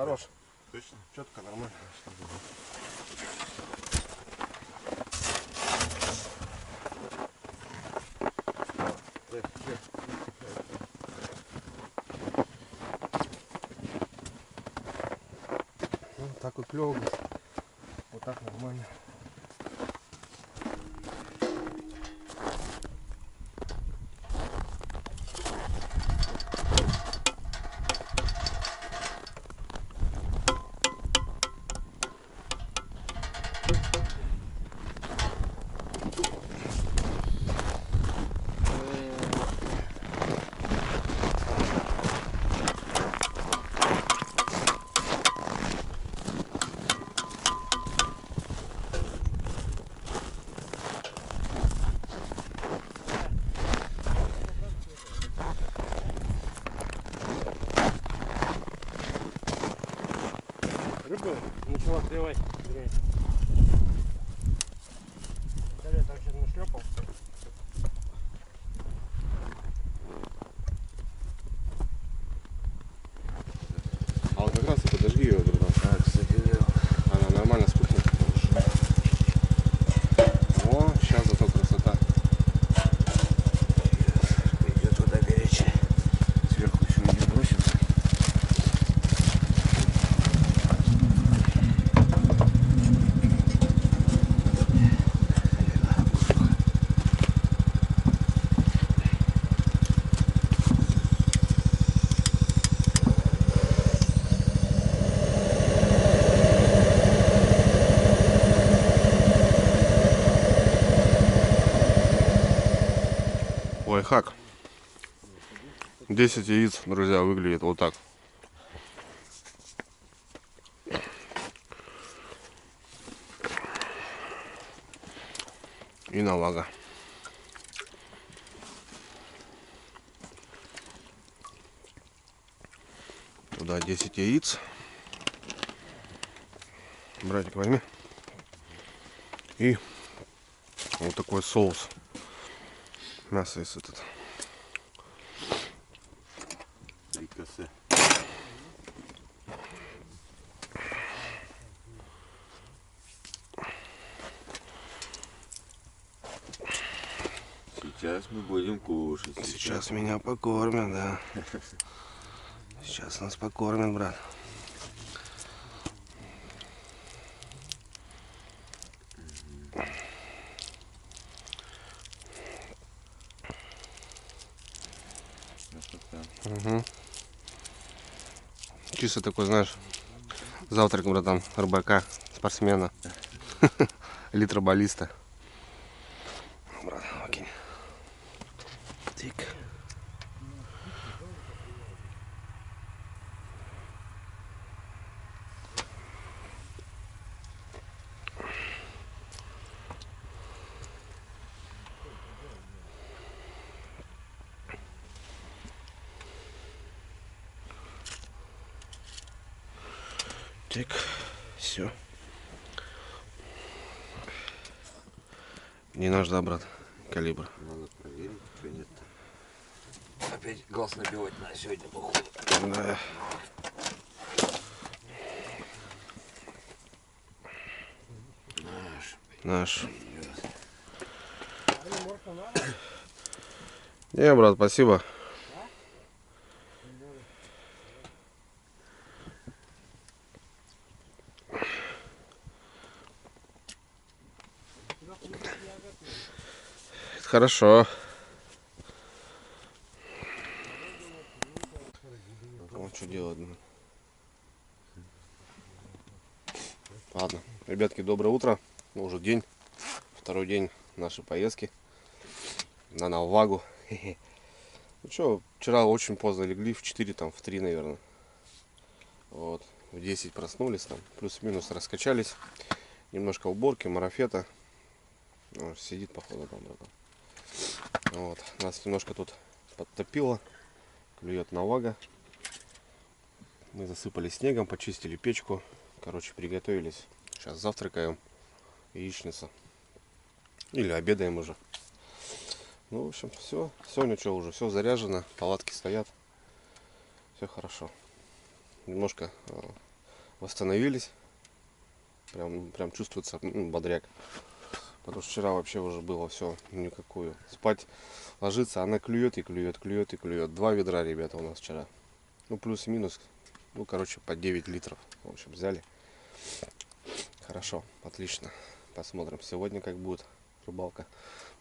Хорош. Точно? Четко, нормально. Ну, так вот клево. Вот так нормально. Рыба начала клевать. Я так сейчас нашлепал. А вот как раз и подожги ее, братан. А, кстати, Она нормально спухнет. О, сейчас зато красота. идет вода горячая. Сверху еще не бросим. Лайфхак. 10 яиц, друзья, выглядит вот так. И навага. Туда 10 яиц. Братик, возьми. И вот такой соус. Мясо есть этот. Фрикасе. Сейчас мы будем кушать. Сейчас меня покормят, да. Сейчас нас покормят, брат. Угу. Чисто такой, знаешь, завтрак, братан, рыбака, спортсмена, литроболиста. Брат, окей. Тик. Тик. Все. Не наш, да, брат, калибр. Надо проверить, что нет. Опять глаз набивать на сегодня, походу. Да. Наш. Не, брат, спасибо. Хорошо. Вот что делать. Ладно, ребятки, доброе утро. Уже день, второй день нашей поездки на Навагу. Ну что, вчера очень поздно легли, в 4, там, в 3, наверное. Вот, в 10 проснулись, там, плюс-минус раскачались. Немножко уборки, марафета. Ну, сидит, походу, там, братан. Вот, нас немножко тут подтопило. Клюет Навага. Мы засыпали снегом, почистили печку. Короче, приготовились. Сейчас завтракаем. Яичница. Или обедаем уже. Ну, в общем, все. Сегодня что, уже все заряжено. Палатки стоят. Все хорошо. Немножко восстановились. Прям чувствуется бодряк. Потому что вчера вообще уже было все никакую. Спать ложится, она клюет и клюет, клюет и клюет. 2 ведра, ребята, у нас вчера. Ну, плюс-минус. Ну, короче, по 9 литров. В общем, взяли. Хорошо, отлично. Посмотрим сегодня, как будет рыбалка.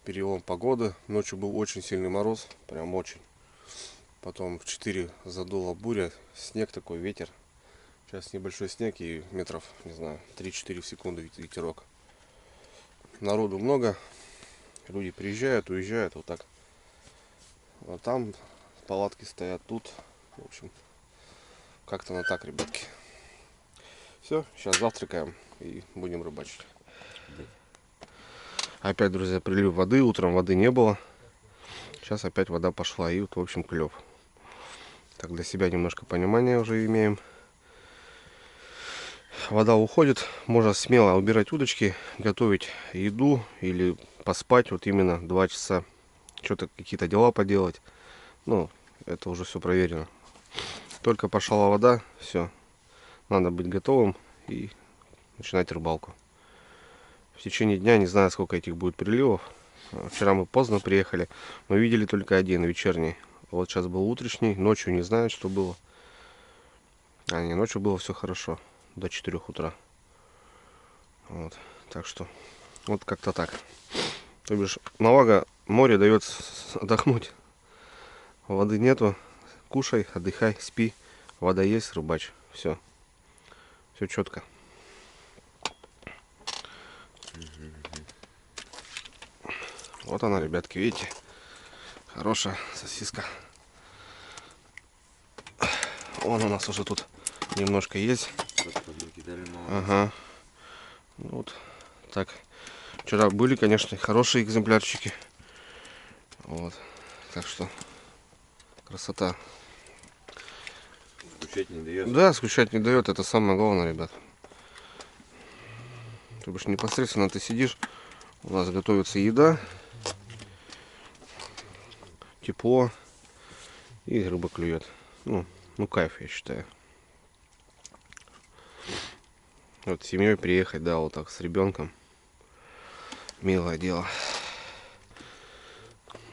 Перелом погоды. Ночью был очень сильный мороз. Прям очень. Потом в 4 задула буря. Снег такой, ветер. Сейчас небольшой снег и метров, не знаю, 3-4 в секунду ветерок. Народу много. Люди приезжают, уезжают. Вот так. Вот там палатки стоят, тут. В общем, как-то на так, ребятки. Все, сейчас завтракаем и будем рыбачить. Опять, друзья, прилив воды. Утром воды не было. Сейчас опять вода пошла. И вот, в общем, клев. Так, для себя немножко понимания уже имеем. Вода уходит. Можно смело убирать удочки, готовить еду или поспать. Вот именно 2 часа. Что-то, какие-то дела поделать. Ну, это уже все проверено. Только пошла вода, все. Надо быть готовым и начинать рыбалку. В течение дня не знаю, сколько этих будет приливов. Вчера мы поздно приехали. Мы видели только один, вечерний. Вот сейчас был утренний. Ночью не знаю, что было. Не, ночью было все хорошо. До 4 утра. Вот. Так что, вот как-то так. То бишь, Навага море дает отдохнуть. Воды нету. Кушай, отдыхай, спи. Вода есть, рыбачь. Все. Все четко. Вот она, ребятки, видите? Хорошая сосиска. Вон у нас уже тут немножко есть. Ага. Вот так. Вчера были, конечно, хорошие экземплярчики. Вот. Так что красота. Скучать не дает. Да, скучать не дает. Это самое главное, ребят. То бишь непосредственно ты сидишь, у нас готовится еда, тепло и рыба клюет. Ну кайф, я считаю. Вот с семьей приехать, да, вот так с ребенком. Милое дело.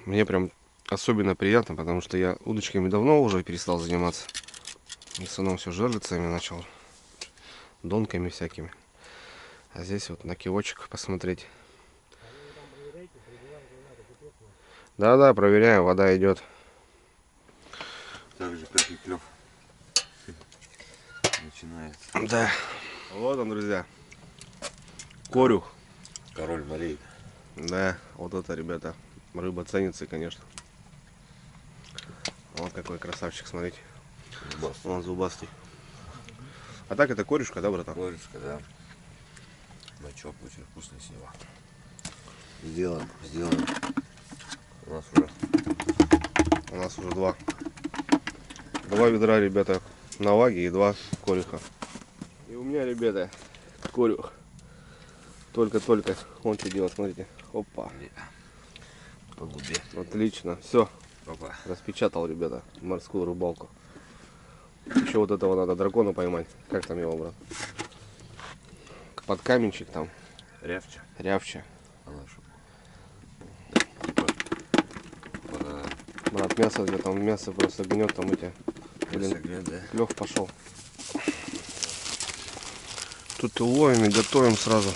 Мне прям особенно приятно, потому что я удочками давно уже перестал заниматься. В основном все жерлицами начал. Донками всякими. А здесь вот на кивочек посмотреть. Да, проверяю, вода идет. Так же, как и клев. Начинается. Да. Вот он, друзья. Корюх. Король морей. Да, вот это, ребята, рыба ценится, конечно. Вот какой красавчик, смотрите. Зубастый. Он зубастый. А так это корюшка, да, братан? Корюшка, да. Бачок очень вкусный с него. Сделан. У нас уже 2 ведра, ребята, наваги и 2 корюха. И у меня, ребята, корюх. Только-только. Он что делает, смотрите. Опа. По губе. Отлично. Все. Опа. Распечатал, ребята, морскую рыбалку. Еще вот этого надо дракона поймать. Как там его, брат? Под каменчик там. Рявча. Рявча. Она что? Брат, мясо где там, мясо просто гнет там эти. Блин, Да? клев пошел. Тут и ловим, и готовим сразу.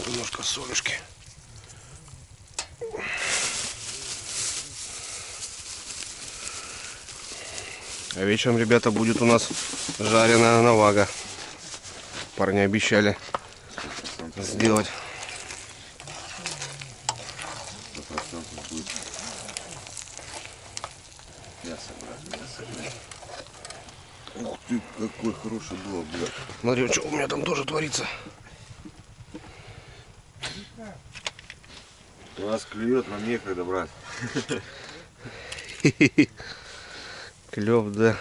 Немножко солюшки. А вечером, ребята, будет у нас жареная навага. Парни обещали сделать. 100% будет. Мясо, брат, мясо. Ух ты, какой хороший блок, блядь. Смотри, что у меня там тоже творится. У нас клюет, нам некогда, брат. Клев, да.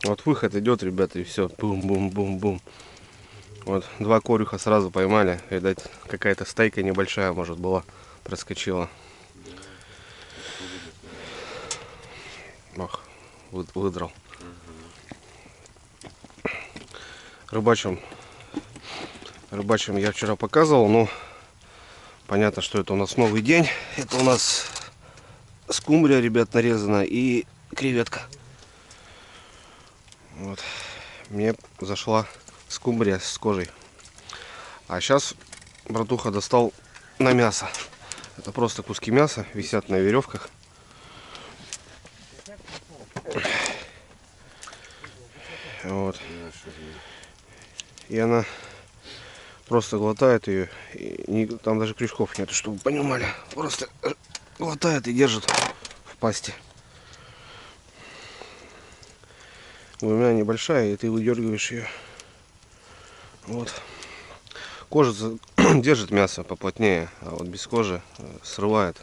Вот выход идет, ребята, и все. Бум-бум-бум-бум. Вот 2 корюха сразу поймали. Видать, какая-то стайка небольшая, может, была, проскочила. Ах, выдрал. Рыбачим я вчера показывал, но понятно, что это у нас новый день. Это у нас скумбрия, ребят, нарезана и креветка. Вот. Мне зашла скумбрия с кожей. А сейчас братуха достал на мясо. Это просто куски мяса висят на веревках. Вот. И она просто глотает ее. И там даже крючков нет, чтобы вы понимали. Просто глотает и держит в пасти. Глубина небольшая, и ты выдергиваешь ее. Вот. Кожа держит мясо поплотнее, а вот без кожи срывает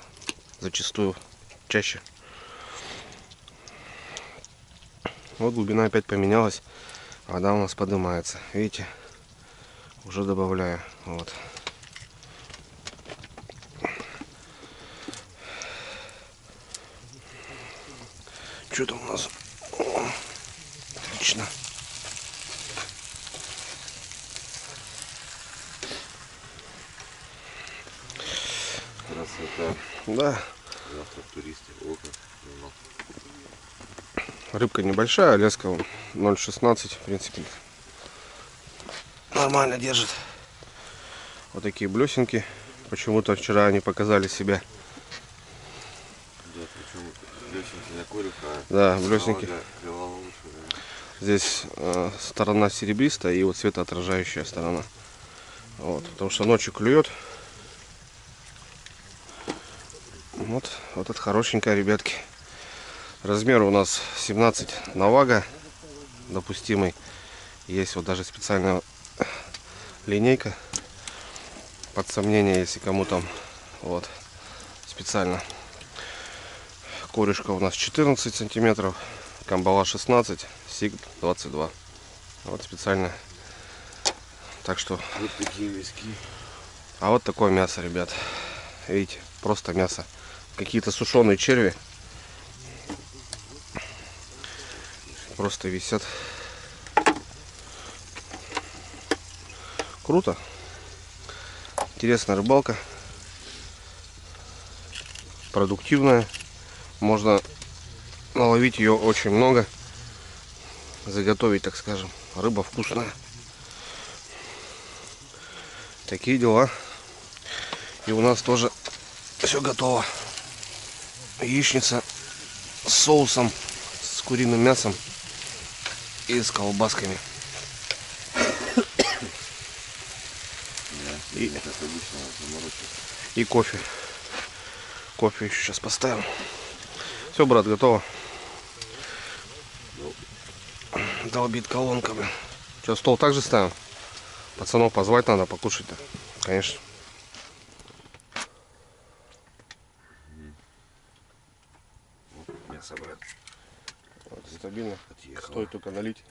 зачастую чаще. Вот глубина опять поменялась. Вода у нас поднимается. Видите? Уже добавляю. Вот. Что там у нас? О, отлично. Красота. Да. Завтра туристы. Окна. Рыбка небольшая, леска 0,16, в принципе. Нормально держит. Вот такие блесенки. Почему-то вчера они показали себя. Да, причем блесенки на корюха. Да, блесенки. Клевала лучше, да. Здесь сторона серебристая и вот светоотражающая сторона. Вот, потому что ночью клюет. Вот это хорошенькая, ребятки. Размер у нас 17 на вага допустимый. Есть вот даже специальная линейка под сомнение, если кому там вот специально. Корешка у нас 14 сантиметров, камбала 16, сиг 22. Вот специально. Так что Вот такие миски. а вот такое мясо, ребят. Видите, просто мясо. Какие-то сушеные черви просто висят. Круто. Интересная рыбалка. Продуктивная. Можно наловить ее очень много. Заготовить, так скажем. Рыба вкусная. Такие дела. И у нас тоже все готово. Яичница с соусом, с куриным мясом и с колбасками. И, как обычно, заморочек. и кофе. Кофе еще сейчас поставим. Все, брат, готово. Долбит колонками. Что, стол также ставим? Пацанов позвать надо покушать-то. Конечно. Мясо, брат. Вот, стабильно. Отъехало. Стоит только налить.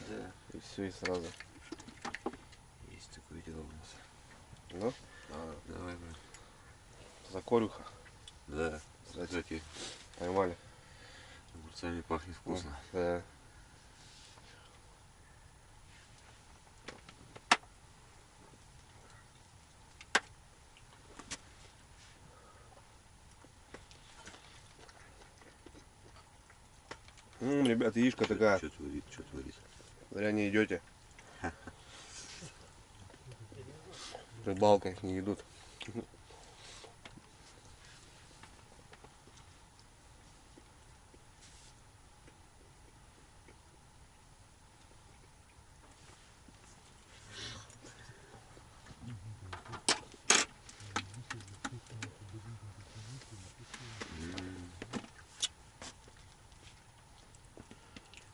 Да, И все, и сразу. есть такое дело у нас. Ну, Давай, брат. закорюха. Да, кстати, Поймали. огурцами пахнет вкусно. Да. Ребят, яичко такая. Что творит, что творит? Зря не идете. Рыбалкой не идут.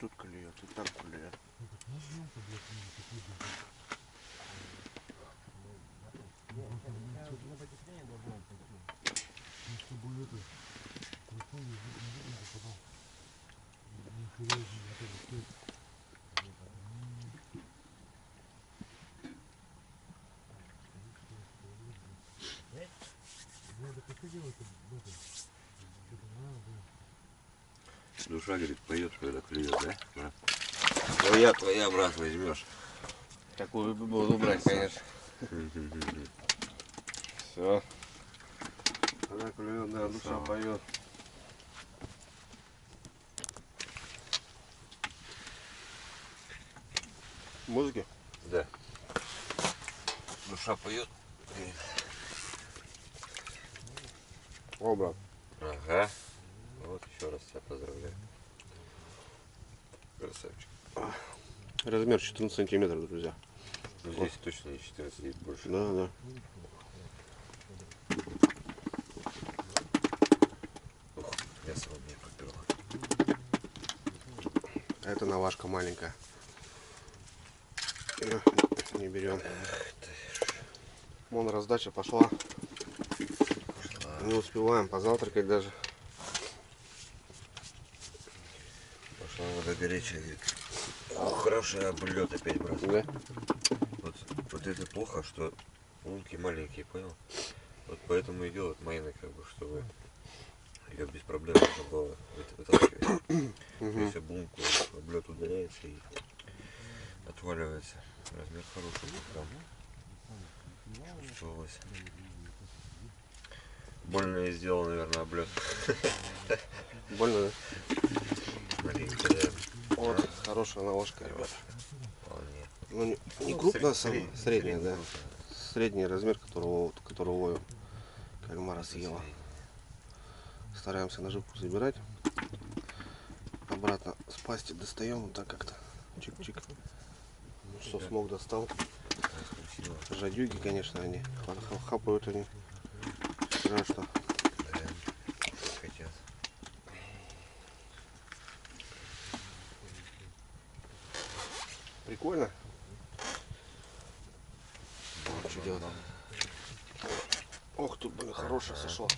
Тут клюет, и там клюет. Душа, говорит, поет, когда клюет, да? Брат? Твоя, брат, возьмешь. Такую буду брать, конечно. Все. Когда клюет, да, душа поет. Музыки? Да. Душа поет. О, брат. Ага. Вот еще раз тебя поздравляю. Красавчик. Размер 14 сантиметров, друзья. Ну, здесь точно не 14, здесь больше. Да, да. Ух, мясо у меня поперло. Это навашка маленькая. Не берем. Вон раздача пошла. Не успеваем позавтракать даже. Пошла вода горячая, говорит. Ох, хороший облет опять, брат. Да? Вот это плохо, что лунки маленькие, понял? Вот поэтому и делают майны, как бы, чтобы ее без проблем можно было вытаскивать. Если лунку облет ударяется и отваливается. Размер хороший был там. Чувствовалось. Больно я сделал, наверное, облет. Больно, да? Маленько, да. Вот, хорошая навашка, ребят. Вполне. Ну, не крупная, Средняя, средняя, да. Средний размер, которого ловим. Кальмара съела. Стараемся наживку забирать. Обратно с пасти достаем, вот так как-то. Чик-чик. Ну, что смог, достал. Красиво. Жадюги, конечно, они. Хапают они. Страшно. Да. Хотят. Прикольно. Что делать? Ох, тут, блин, хорошая сошла.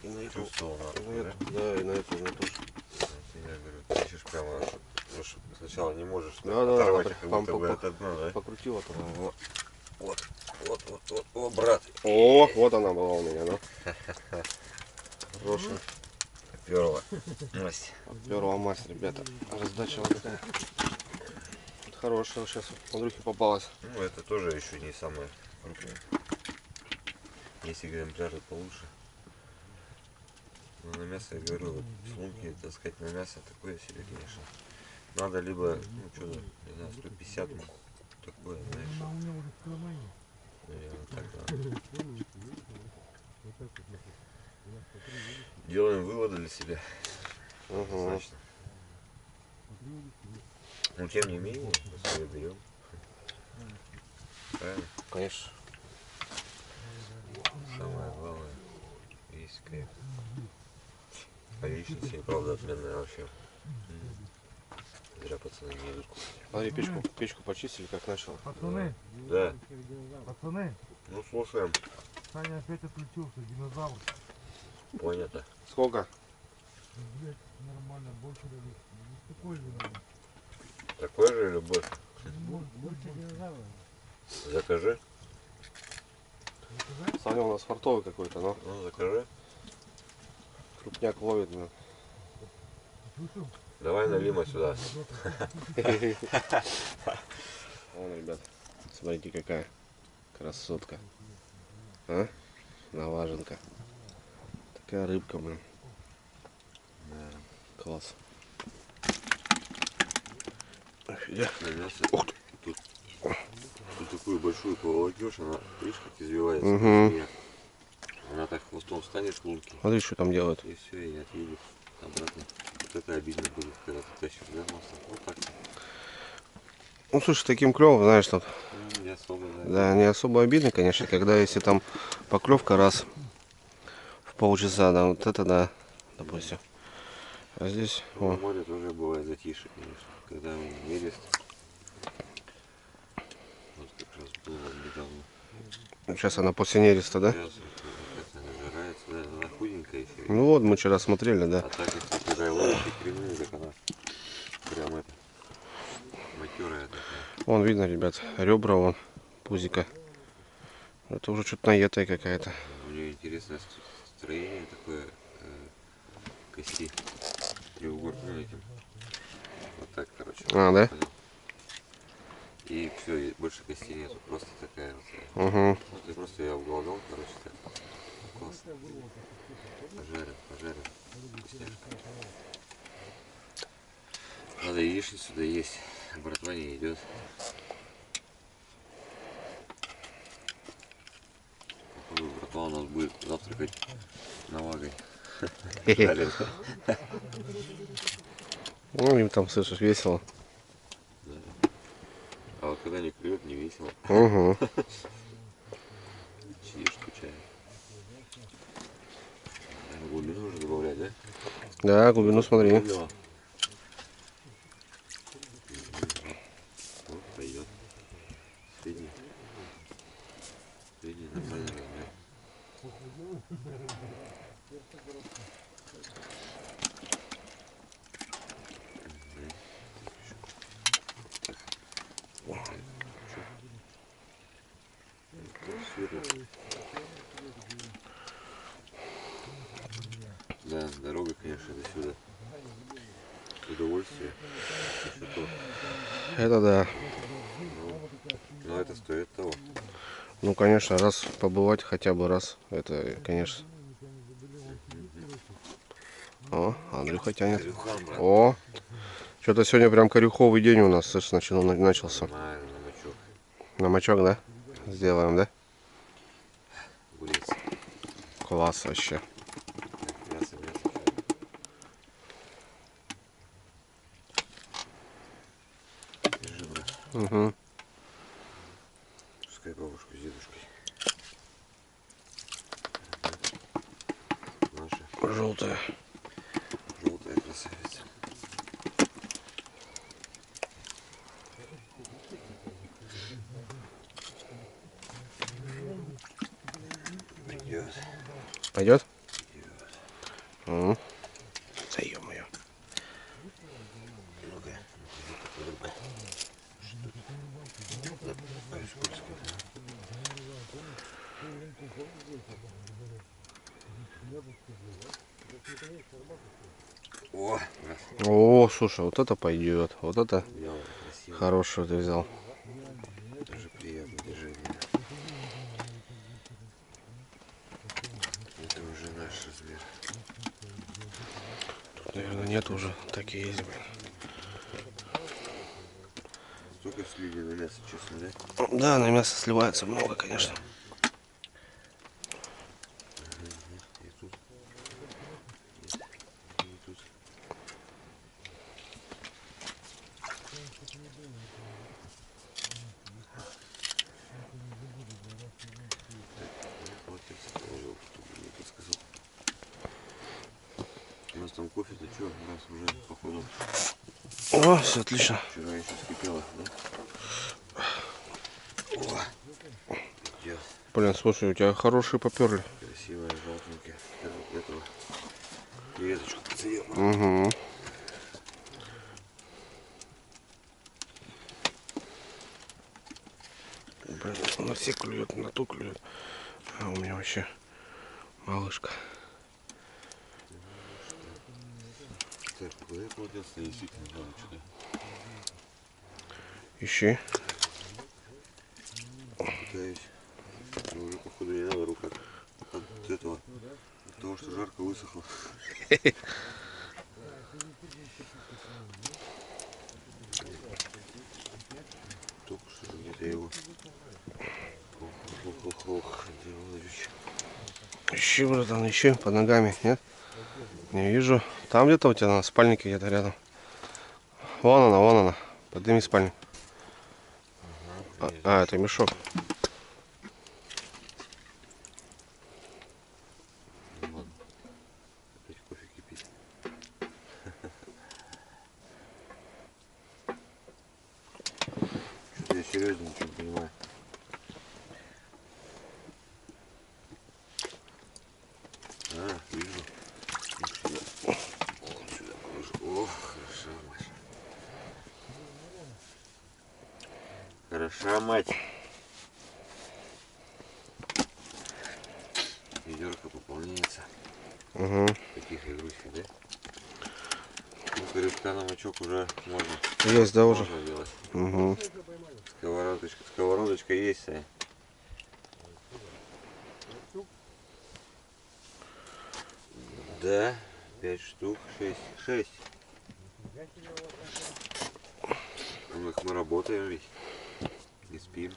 И на эту, Чувствовал, и на эту, да, и на эту тоже. Я говорю, ты ищешь прямо, ну, сначала не можешь Да, оторвать, да, как будто бы да. от дна, да? Покрутила там. Вот, о, брат. О, вот она была у меня, да. Хорошая. Перла. Масть. Первая масть, ребята. Раздача вот такая. Вот хорошая сейчас Андрюхе попалась. Ну, это тоже еще не самое крупное. Есть экземпляры получше. Но на мясо, я говорю, вот с лунки таскать на мясо такое себе, конечно. Надо либо, ну, что-то, не знаю, 150, ну, такое, знаешь. Наверное, так надо. Делаем выводы для себя. Угу. Однозначно. Но тем не менее, свое берем. Правильно? Конечно. Самое главное, есть кайф. А яичница и правда отменная вообще. Зря пацаны не идут кушать. Смотри, печку почистили, как начал. Пацаны, Да, пацаны, ну слушаем. Саня опять отключился, динозавр. Понятно. Сколько? Блять, нормально, больше дали. Такой же надо. Такой же или больше? Больше динозавра. Закажи. Саня у нас фартовый какой-то, но Ну, закажи. крупняк ловит. Ну. Слышал? Давай налима сюда. Вон, ребят, смотрите, какая красотка. А? Наваженка. Такая рыбка, блин. Класс. Офигеть. На мясо. Тут такую большую поволокешь, она, видишь, как извивается. Мгм. Змея. Она так хвостом встанет с лунки. Смотри, что там делают. И все, и отъедет обратно. Вот это обидно будет, когда ты тащишь, да, масло? Вот так. Ну, слушай, таким клевым, знаешь, тут, Не особо, да. да, не особо обидно, конечно, когда если там поклевка раз в полчаса, да, вот это да, допустим. А здесь, Ну, о, в море тоже бывает затише, конечно. Когда нерест. Вот как раз было недавно. сейчас она после нереста, да? Сейчас как-то нажирается, да, она худенькая еще. Ну вот, мы вчера смотрели, да. А так, если когда ловишь икряную, так она прям это матерая такая. Вон видно, ребят, ребра, вон, пузика. Это уже что-то наетая какая-то. У нее интересное строение такое кости. треугольным этим. Вот так, короче. А, да? Понял? И все, и больше костей нету. Просто такая вот. Угу. Ну, ты просто я обглодал, короче, так. Классно. Пожарил. Вкусняшка. Надо яичницу да есть. Братва не идет. Походу, братва у нас будет завтракать навагой. Жареной. Ну, им там, слышишь, весело. А вот когда не клюет, не весело. Угу. Сидишь, скучаешь. Наверное, глубину уже добавлять, да? Да, глубину смотри. Добавила. Вот, пойдет. Средний нормальный размер. Да, дорога, конечно, до сюда. Удовольствие. Еще то. Это да. Но это стоит того. Ну, конечно, раз побывать хотя бы раз. Это, конечно. О, Андрюха тянет. Трюхан, брат. О, что-то сегодня прям корюховый день у нас, слышь, начался. Нормально, на мочок. На мочок, да? Сделаем, да? Гулец. Класс вообще. Мясо. Держи, брат. Угу. Пускай бабушку с дедушкой. Наша Желтая. желтая красавица. Придет. Пойдет? Угу. Да ё-моё. Ну-ка. О, раз. О, слушай, вот это пойдет. Вот это Белая, красивая. хорошую ты взял. Даже приятное движение. Это уже наш размер. Тут, наверное, нет уже. Такие есть, блин. Столько слили на мясо, честно, да? Да, на мясо сливается много, конечно. И тут. И тут. Вот я положил, чтобы не подсказал. У нас там кофе, ты чё? У нас уже походу О, все отлично. вчера еще скипело, да? О, идет. Блин, слушай, у тебя хорошие поперли. Красивая, желтенькая. Этого. Креветочку подсадил. Угу. Блин, на все клюет, на ту клюет. А у меня вообще малышка. Так, куда я молодец, я действительно знаю, что-то. Ищи. Пытаюсь. Но уже походу не надо, рука от этого. От того, что жарко высохло. Только что где-то его. Ох, где Владимирович? Ищи, братан, ищи под ногами, нет? Не вижу. Там где-то у тебя на спальнике где-то рядом. Вон она, вон она. Подними спальник. А, это мешок. Ну ладно. Опять кофе кипит. Что-то я серьезно ничего не понимаю. А, вижу. Ну, сюда. О, сюда положу. Ох, хорошо, мать. Хороша, мать. Ведерко пополняется. Угу. Таких игрушек, да? Корешка на мочок уже можно. Есть, да, уже? Можно делать. Угу. Сковородочка есть, Сань. Да, 5 штук, 6. Мы работаем ведь. Не спим.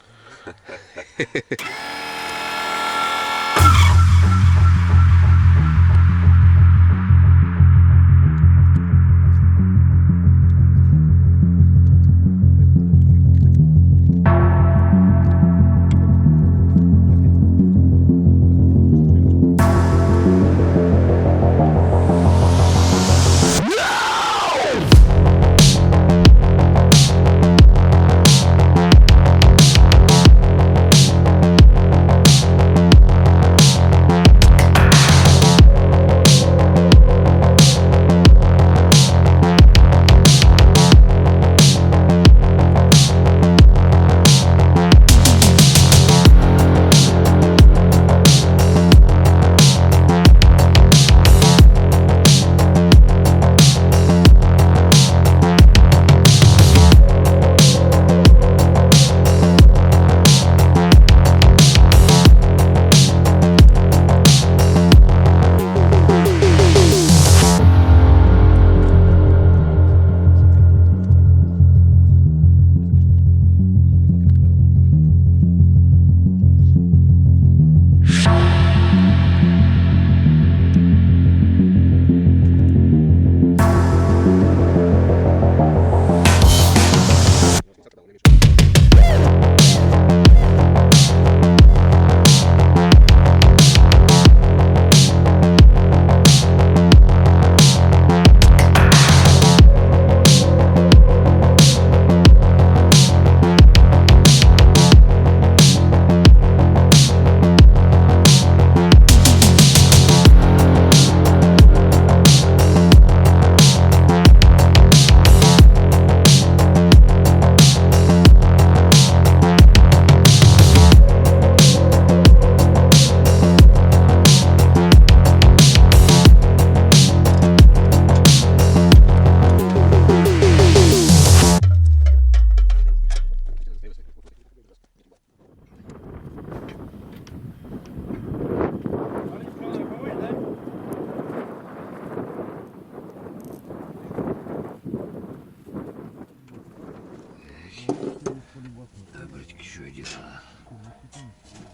Братик, еще один.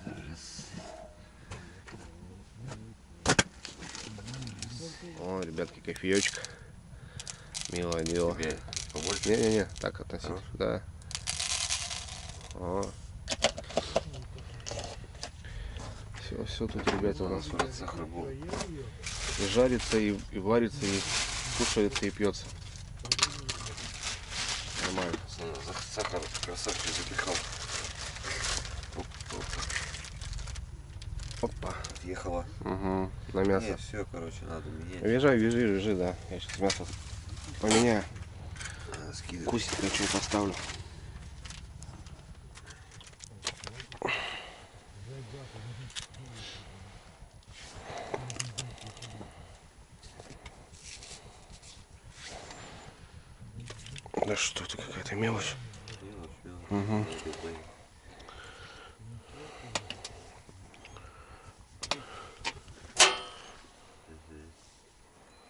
Раз. О, ребятки, кофеечек. Милое дело. Тебе побольше? Не-не-не, так относить. Хорош? Да. О. Все тут, ребята, у нас Смотри, сахар был. и жарится, и варится, и кушается, и пьется. Нормально. Сахар красавчик запихал. Опа. Отъехала. Угу. На мясо. Нет, все, короче, надо менять. Вяжи, да. Я сейчас мясо поменяю. Скидывай. Кусик хочу поставлю. Да что это, какая-то мелочь. Угу.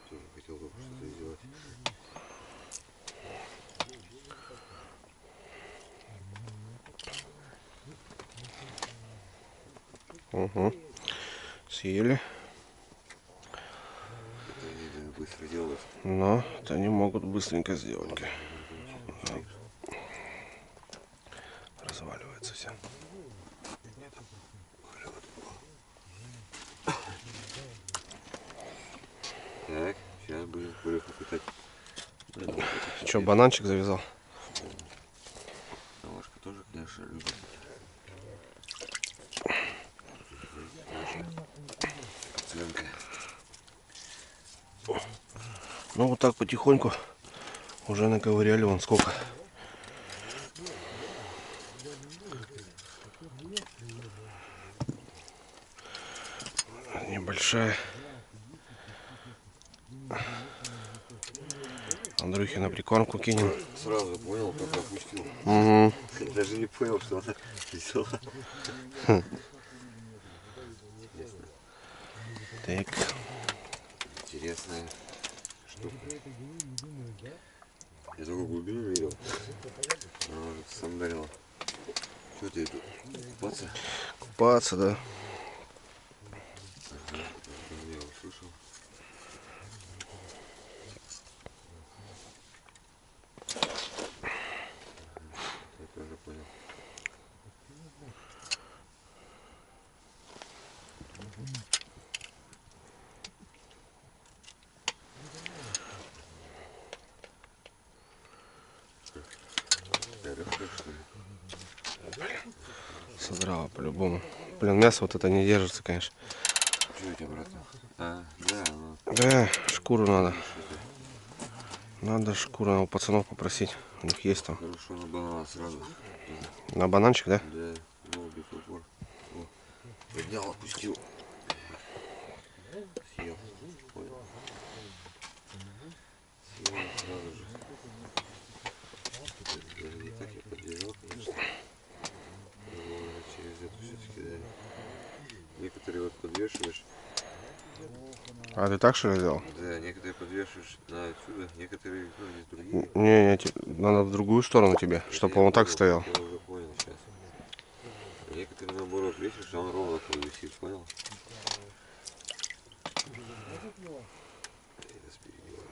Тоже хотел бы что-то сделать. Угу. Съели. Это они быстро делают. Но это они могут быстренько сделать. Да. Разваливается все. Так, сейчас будем куреху пытать. Че, бананчик завязал? Салашка тоже, конечно, любит. Пацанка. Ну вот так потихоньку уже наковыряли вон сколько. Небольшая. Андрюхе на прикормку кинем. Сразу понял, как опустил. Угу. Даже не понял, что она взяла. Интересно. Так. Интересная штука. Я только глубину видел. Она уже сандалила. Что ты тут? Купаться? Купаться, да. Я услышал. Я тоже понял. Легкая, что ли? Содрала по-любому. Блин, мясо вот это не держится, конечно. Что у тебя, братан? А, да, ну, Да, шкуру надо. Надо шкуру у пацанов попросить. У них есть там. хорошо на банана сразу. На бананчик, да? Да, ну, без упор. О, поднял, опустил. Съел. Понял. Съел сразу же. Даже не так я подбежал, конечно. Но через эту все-таки, да. Некоторые вот подвешиваешь. А ты так что ли сделал? Да, некоторые подвешиваешь на отсюда, некоторые, ну, есть другие. Надо в другую сторону тебе, чтобы он вот так стоял. Я уже понял сейчас. А некоторые наоборот весишь, а он ровно там висит, понял? Это спереди, ладно.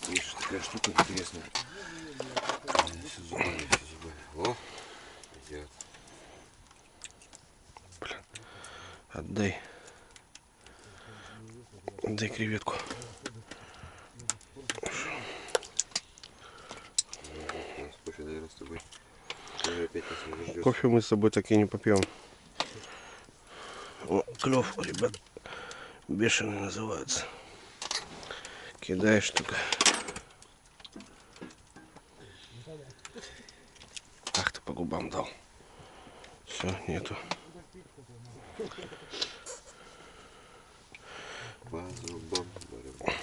Видишь, такая штука интересная. Все зубами, все зубами. О, идет. Отдай. Отдай креветку. Кофе, наверное, с тобой. Уже опять нас не заждётся. Кофе мы с тобой так и не попьем. О, клев, ребят. Бешеный называется. Кидаешь только. Ах, ты по губам дал. Все, нету. По зубам, барабан.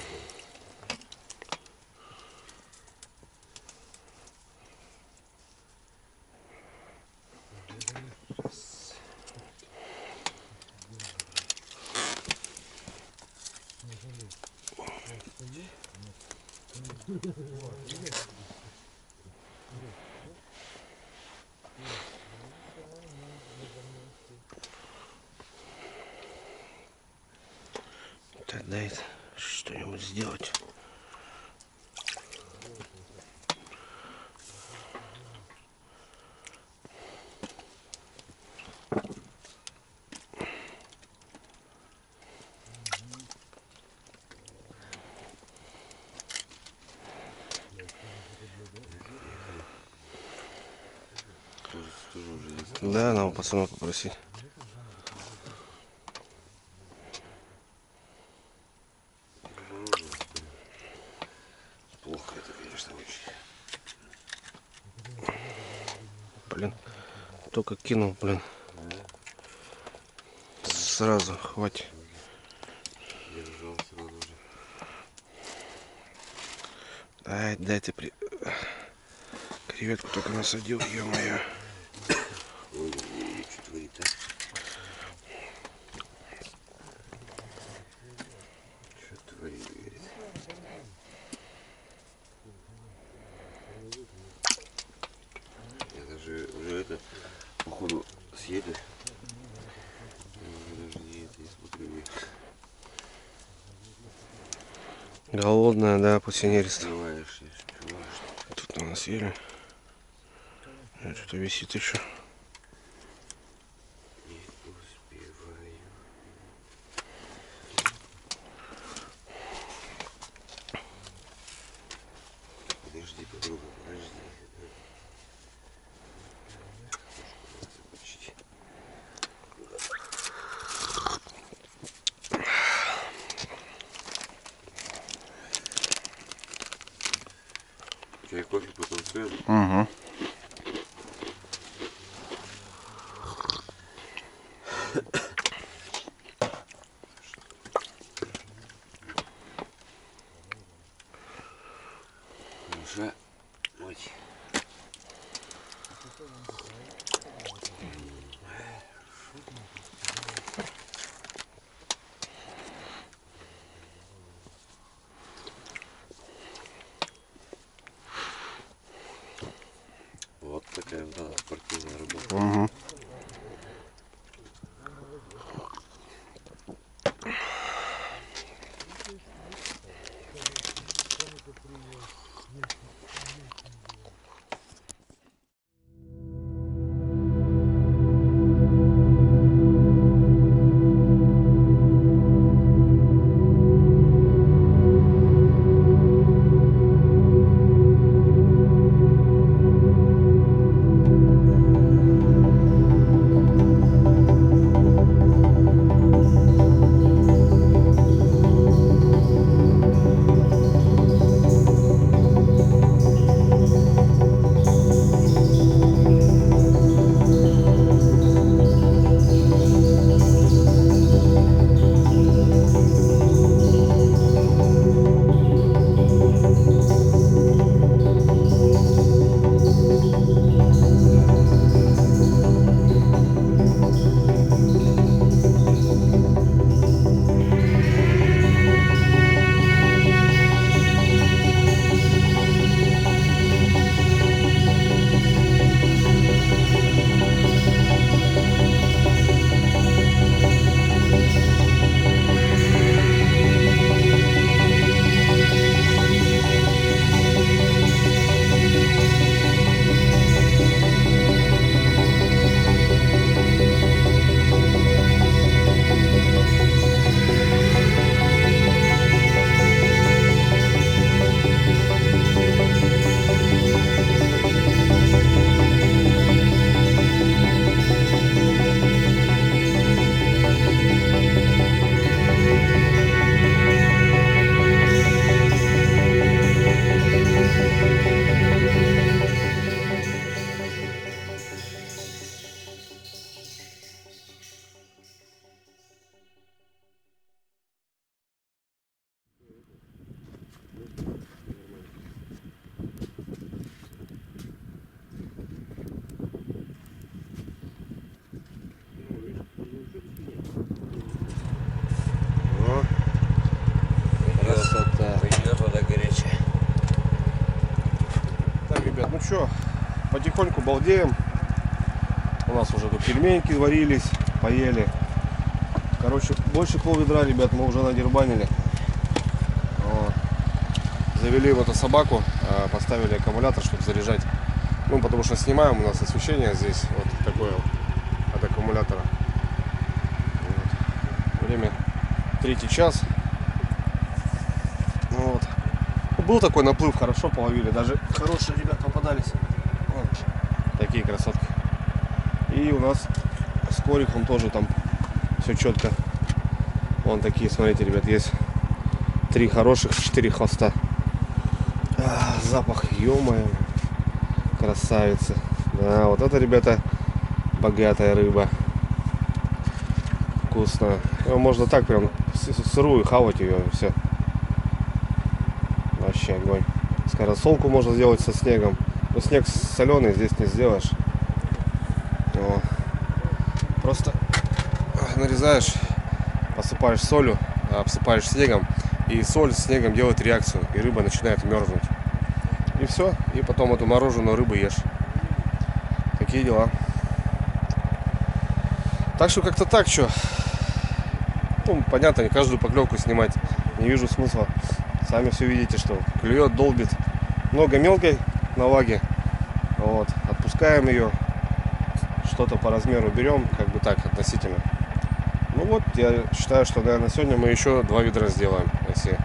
Так, дай что-нибудь сделать. Тоже уже есть. Да, надо у пацанов попросить. Плохо это, конечно, очень. Блин. Только кинул, блин. Сразу, хватит. Держал сразу же. Дай ты креветку только насадил, ё-моё. Ой, что творит-то? Что творит, говорит. Я даже уже это, походу, съели. Я даже не это, не смотрю. Голодная, да, после нереста. Успеваешь, не успеваешь. Тут у нас съели. Что-то висит еще. Не успеваю. Подожди, подруга, подожди. Почти. Чай, кофе, потанцуем. Угу. Вот такая, да, спортивная рыба. Угу. Ну что, потихоньку балдеем. У нас уже тут пельменьки варились, поели. Короче, больше пол-ведра, ребят, мы уже надербанили. Вот. Завели в эту собаку, поставили аккумулятор, чтобы заряжать. Ну, потому что снимаем, у нас освещение здесь вот такое от аккумулятора. Вот. Время 3-й час. Вот. Был такой наплыв, хорошо половили. Даже хорошие ребята попадались. Вот. Такие красотки. И у нас скорик, он тоже там все четко. Вон такие, смотрите, ребят, есть 3 хороших, 4 хвоста. Запах, ё-моё. Красавицы. Да, вот это, ребята, богатая рыба. Вкусно. Можно так прям сырую хавать ее, все. Вообще огонь. Скоросолку можно сделать со снегом. Но снег соленый здесь не сделаешь. Вот. Просто нарезаешь, посыпаешь солью, обсыпаешь снегом, и соль с снегом делает реакцию, и рыба начинает мерзнуть. И все, и потом эту мороженую рыбу ешь. Такие дела. Так что как-то так, что. Ну, понятно, не каждую поклевку снимать. Не вижу смысла. Сами все видите, что клюет, долбит. Много мелкой на лаге. Вот. Отпускаем ее. Что-то по размеру берем, как бы так, относительно. Ну вот, я считаю, что, наверное, сегодня мы еще 2 ведра сделаем. Если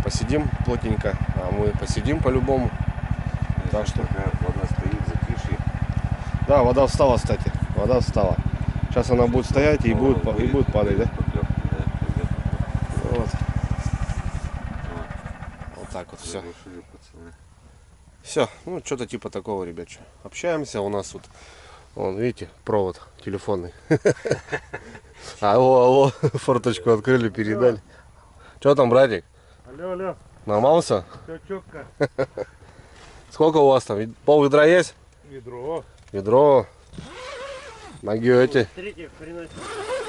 посидим плотненько, а мы посидим по-любому. Так что вода стоит, затишье. да, вода встала, кстати. Вода встала. Сейчас она будет стоять и будет падать, да? Вот. Вот так вот все. Все, ну что-то типа такого, ребят. Общаемся, у нас тут, вон, видите, провод телефонный. Алло, форточку открыли, передали. Что там, братик? Алло, алло, Нормался? все четко. Сколько у вас там? Пол ведра есть? Ведро. Ведро. Могете. Третье, хрена себе.